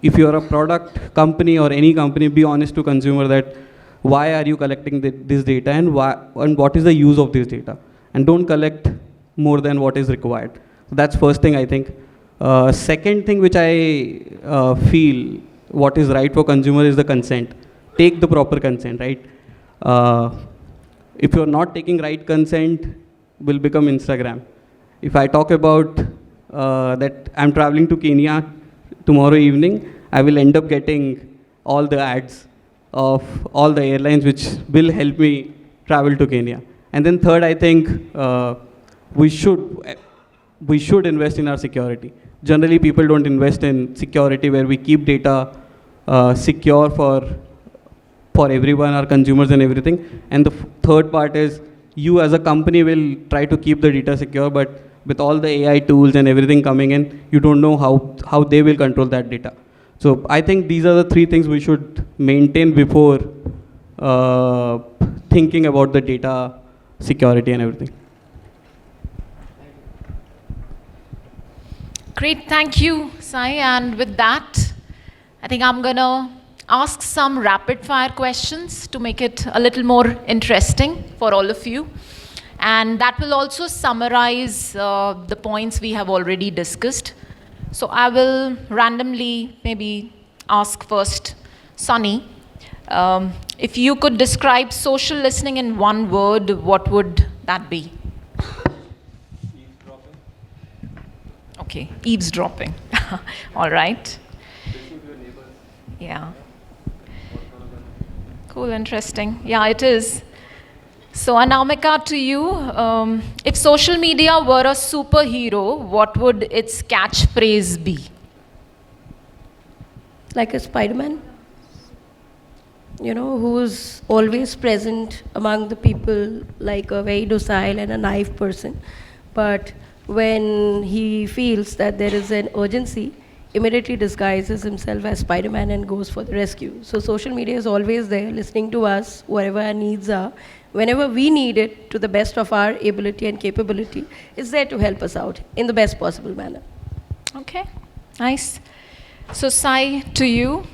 If you're a product company or any company, be honest to consumer that why are you collecting this data and what is the use of this data, and don't collect more than what is required. So that's first thing, I think. Second thing which I feel what is right for consumer is the consent. Take the proper consent, right? If you're not taking right consent, will become Instagram. If I talk about that I'm traveling to Kenya tomorrow evening, I will end up getting all the ads of all the airlines which will help me travel to Kenya. And then third, I think we should invest in our security. Generally, people don't invest in security where we keep data secure for everyone, our consumers and everything. And the third part is you as a company will try to keep the data secure, but with all the AI tools and everything coming in, you don't know how they will control that data. So I think these are the three things we should maintain before thinking about the data security and everything. Great, thank you, Sai. And with that, I think I'm going to ask some rapid fire questions to make it a little more interesting for all of you. And that will also summarize the points we have already discussed. So I will randomly maybe ask first Sunny. If you could describe social listening in one word, what would that be? Eavesdropping. Okay, eavesdropping. All right. Listening to your neighbors. Yeah. Cool, interesting. Yeah, it is. So Anamika, to you, if social media were a superhero, what would its catchphrase be? Like a Spider-Man, who's always present among the people, like a very docile and a naive person. But when he feels that there is an urgency, immediately disguises himself as Spider-Man and goes for the rescue. So social media is always there, listening to us, whatever our needs are. Whenever we need it, to the best of our ability and capability, it's there to help us out in the best possible manner. Okay, nice. So Sai, to you,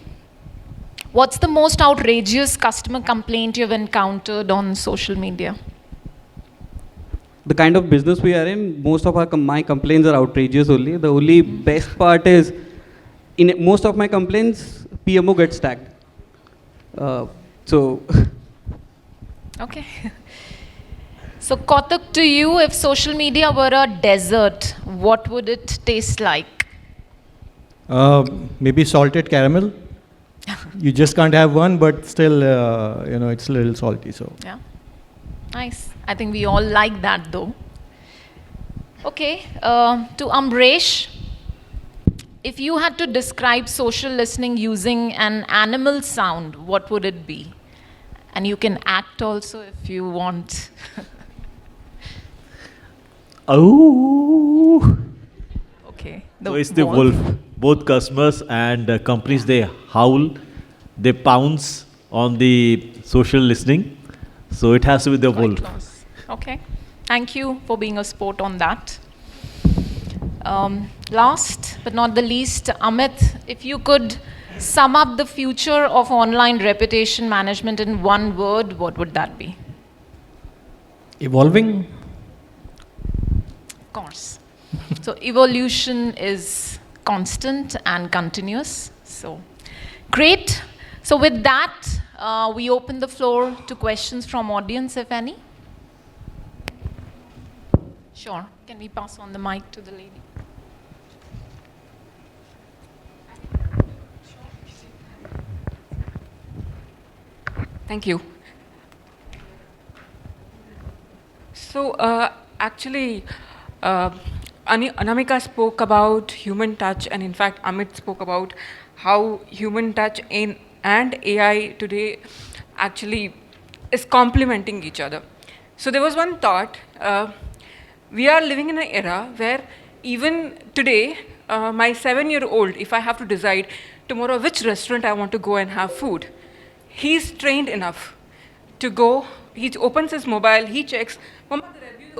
what's the most outrageous customer complaint you've encountered on social media? The kind of business we are in, most of my complaints are outrageous only. The only best part is, in most of my complaints, PMO gets tagged. So. Okay. So Kautuk, to you, if social media were a desert, what would it taste like? Maybe salted caramel. You just can't have one, but still, it's a little salty. So. Yeah. Nice. I think we all like that, though. Okay. To Amresh, if you had to describe social listening using an animal sound, what would it be? And you can act also if you want. Oh. Okay. So it's the wolf. Both customers and companies, they howl, they pounce on the social listening. So it has to be the Quite wolf. close. Okay. Thank you for being a sport on that. Last but not the least, Amit, if you could sum up the future of online reputation management in one word, what would that be? Evolving. Of course. So evolution is constant and continuous. So great. So with that, we open the floor to questions from audience, if any. Sure. Can we pass on the mic to the lady? Thank you. So, actually, Anamika spoke about human touch, and in fact, Amit spoke about how human touch and AI today actually is complementing each other. So, there was one thought. We are living in an era where even today, my 7-year-old, if I have to decide tomorrow which restaurant I want to go and have food, he's trained enough to go. He opens his mobile, he checks, Mama,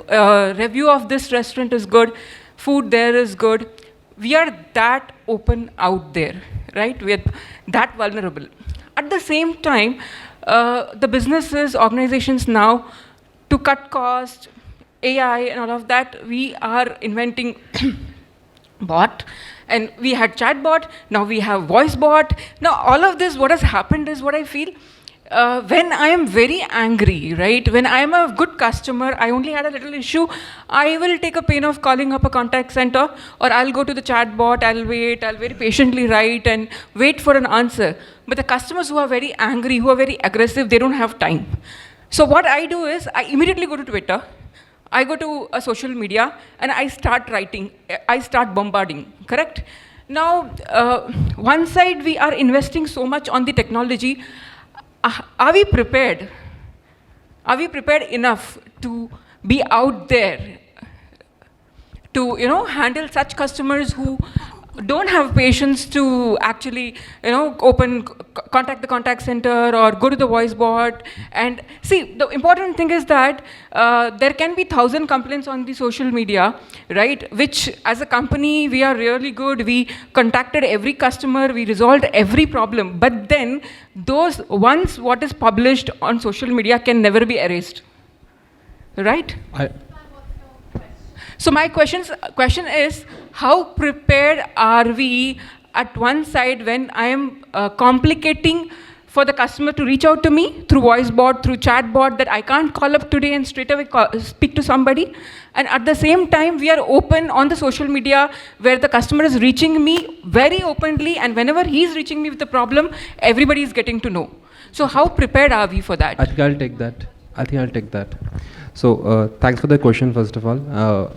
the review of this restaurant is good, food there is good. We are that open out there, right? We are that vulnerable. At the same time, the businesses, organizations now, to cut costs, AI and all of that, we are inventing bot, and we had chatbot, now we have voice bot. Now all of this, what has happened is what I feel, when I am very angry, right, when I am a good customer, I only had a little issue, I will take a pain of calling up a contact center, or I'll go to the chatbot, I'll very patiently write and wait for an answer. But the customers who are very angry, who are very aggressive, they don't have time. So what I do is, I immediately go to Twitter, I go to a social media, and I start writing, I start bombarding, correct? Now, one side we are investing so much on the technology. Are we prepared? Are we prepared enough to be out there to, handle such customers who don't have patience to actually, contact the contact center or go to the voice bot? And see, the important thing is that there can be 1,000 complaints on the social media, right? Which, as a company, we are really good. We contacted every customer, we resolved every problem. But then, what is published on social media can never be erased, right? So my question is, how prepared are we at one side when I am complicating for the customer to reach out to me through voice bot, through chat bot, that I can't call up today and straight away speak to somebody. And at the same time, we are open on the social media where the customer is reaching me very openly, and whenever he's reaching me with a problem, everybody is getting to know. So how prepared are we for that? I think I'll take that. So thanks for the question, first of all.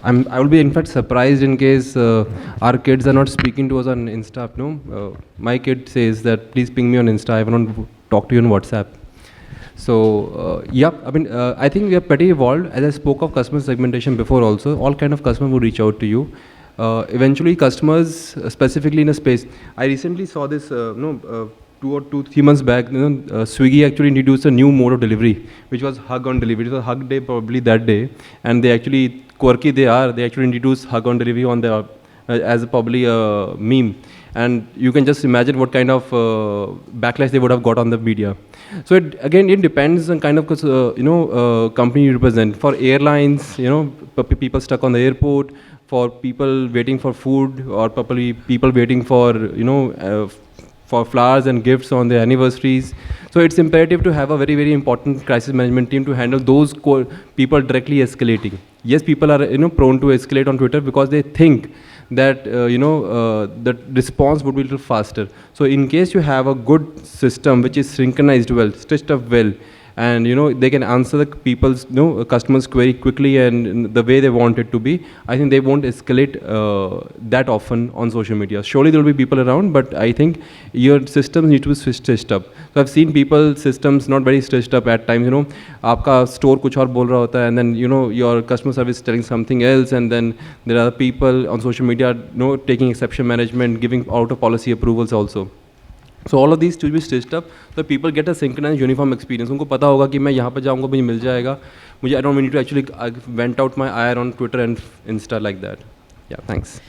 I will be in fact surprised in case our kids are not speaking to us on Insta. No, my kid says that please ping me on Insta. I want to talk to you on WhatsApp. So I think we are pretty evolved. As I spoke of customer segmentation before, also all kind of customers will reach out to you. Eventually, customers specifically in a space. I recently saw this. 3 months back, Swiggy actually introduced a new mode of delivery, which was hug on delivery. It was hug day probably that day, and they actually, quirky they actually introduced hug on delivery on the as probably a meme, and you can just imagine what kind of backlash they would have got on the media. So it depends on kind of company you represent. For airlines, people stuck on the airport, for people waiting for food, or probably people waiting for for flowers and gifts on their anniversaries. So it's imperative to have a very, very important crisis management team to handle those people directly escalating. Yes, people are prone to escalate on Twitter because they think that the response would be a little faster. So in case you have a good system which is synchronized well, stitched up well, and they can answer the people's customers' query quickly and the way they want it to be, I think they won't escalate that often on social media. Surely there will be people around, but I think your systems need to be stitched up. So I've seen people's systems not very stitched up at times. Aapka store kuch aur bol raha hota hai, and then your customer service is telling something else, and then there are people on social media taking exception management, giving out of policy approvals also. So all of these to be stitched up, so people get a synchronized uniform experience. उनको पता होगा कि मैं यहाँ पर जाऊँगा मुझे मिल जाएगा. I don't need to actually vent out my ire on Twitter and Insta like that. Yeah, thanks.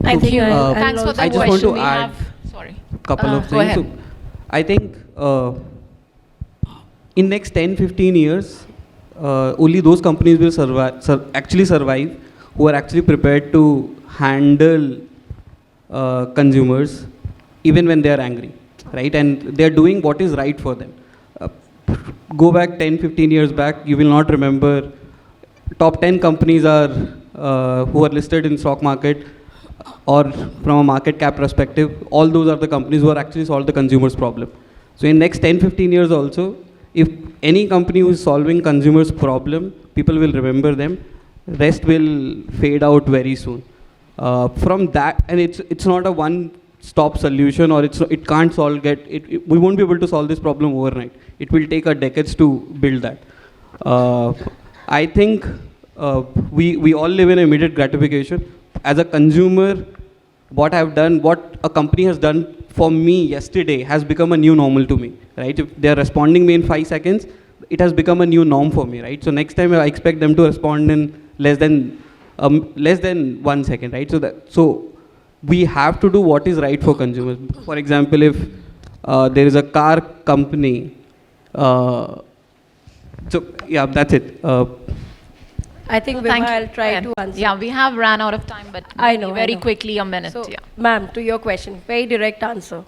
Thank you. Uh, Thanks for the I just question. want to add a couple of Go things. ahead. So I think in next 10-15 years, only those companies will actually survive who are actually prepared to handle consumers even when they are angry, right? And they are doing what is right for them. go back 10, 15 years back, you will not remember top 10 companies are who are listed in stock market or from a market cap perspective, all those are the companies who are actually solved the consumer's problem. So in next 10, 15 years also, if any company who is solving consumers' problem, people will remember them. Rest will fade out very soon. From that, and it's not a one-stop solution, or it can't solve. We won't be able to solve this problem overnight. It will take decades to build that. I think we all live in immediate gratification. As a consumer, what I've done, what a company has done for me yesterday has become a new normal to me, right? If they're responding me in 5 seconds, it has become a new norm for me, right? So next time I expect them to respond in less than 1 second, right? So we have to do what is right for consumers. For example, if there is a car company, so yeah, that's it. I think Thank Vibha, you. I'll try Yeah. to answer. Yeah, we have ran out of time, but I know, very I know. quickly a minute. So, Yeah. ma'am, to your question, very direct answer.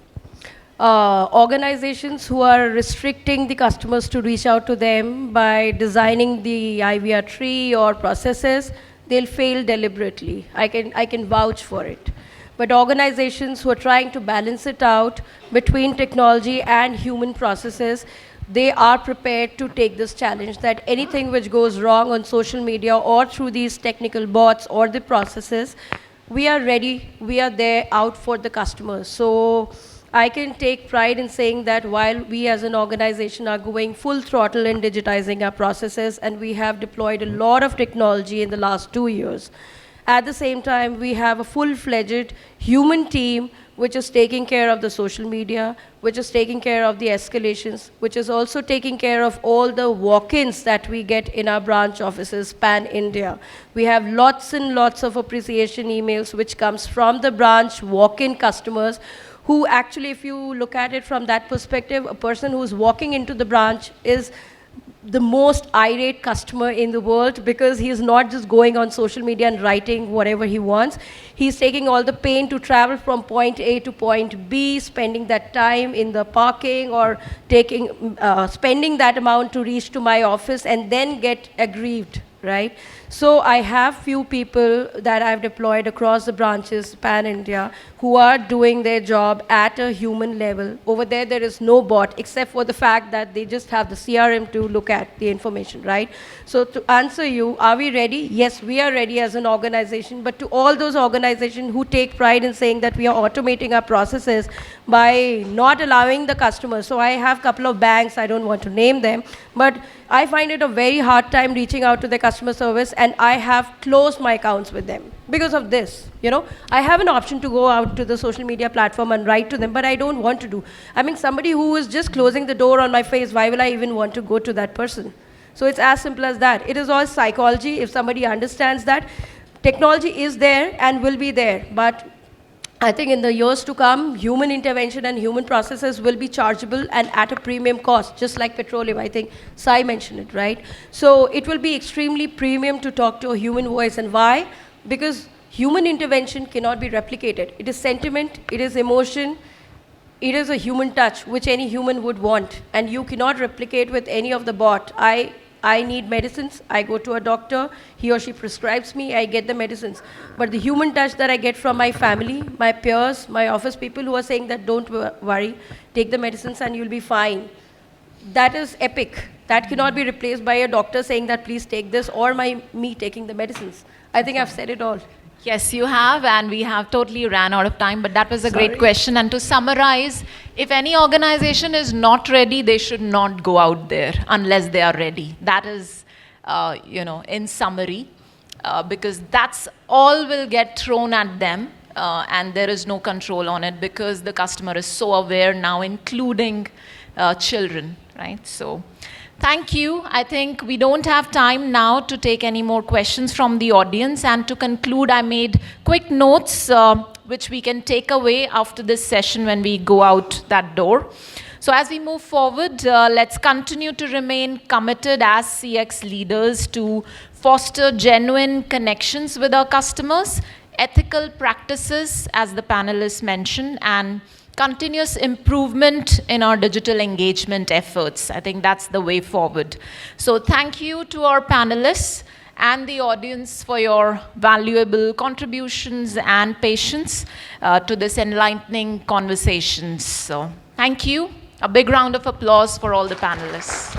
Organizations who are restricting the customers to reach out to them by designing the IVR tree or processes, they'll fail deliberately. I can vouch for it. But organizations who are trying to balance it out between technology and human processes, they are prepared to take this challenge that anything which goes wrong on social media or through these technical bots or the processes, we are ready, we are there out for the customers. So I can take pride in saying that while we as an organization are going full throttle in digitizing our processes, and we have deployed a lot of technology in the last 2 years, at the same time, we have a full-fledged human team which is taking care of the social media, which is taking care of the escalations, which is also taking care of all the walk-ins that we get in our branch offices pan-India. We have lots and lots of appreciation emails which comes from the branch walk-in customers who actually, if you look at it from that perspective, a person who's walking into the branch is the most irate customer in the world, because he's not just going on social media and writing whatever he wants. He's taking all the pain to travel from point A to point B, spending that time in the parking, or spending that amount to reach to my office and then get aggrieved, right? So I have few people that I've deployed across the branches pan-India who are doing their job at a human level. Over there, there is no bot except for the fact that they just have the CRM to look at the information, right? So to answer you, are we ready? Yes, we are ready as an organization, but to all those organizations who take pride in saying that we are automating our processes by not allowing the customers. So I have a couple of banks, I don't want to name them, but I find it a very hard time reaching out to their customer service, and I have closed my accounts with them because of this. You know, I have an option to go out to the social media platform and write to them, but I don't want to do. I mean, somebody who is just closing the door on my face, why will I even want to go to that person? So it's as simple as that. It is all psychology. If somebody understands that, technology is there and will be there, but I think in the years to come, human intervention and human processes will be chargeable and at a premium cost, just like petroleum. I think Sai mentioned it, right? So it will be extremely premium to talk to a human voice. And why? Because human intervention cannot be replicated. It is sentiment, it is emotion, it is a human touch, which any human would want. And you cannot replicate with any of the bot. I need medicines, I go to a doctor, he or she prescribes me, I get the medicines. But the human touch that I get from my family, my peers, my office people who are saying that don't worry, take the medicines and you'll be fine. That is epic. That cannot be replaced by a doctor saying that please take this, or me taking the medicines. I think I've said it all. Yes, you have, and we have totally ran out of time, but that was a great question. And to summarize, if any organization is not ready, they should not go out there unless they are ready. That is, in summary, because that's all will get thrown at them, and there is no control on it because the customer is so aware now, including children, right? So thank you. I think we don't have time now to take any more questions from the audience. And to conclude, I made quick notes which we can take away after this session when we go out that door. So as we move forward, let's continue to remain committed as CX leaders to foster genuine connections with our customers, ethical practices, as the panelists mentioned, and continuous improvement in our digital engagement efforts. I think that's the way forward. So thank you to our panelists and the audience for your valuable contributions and patience to this enlightening conversation. So thank you. A big round of applause for all the panelists.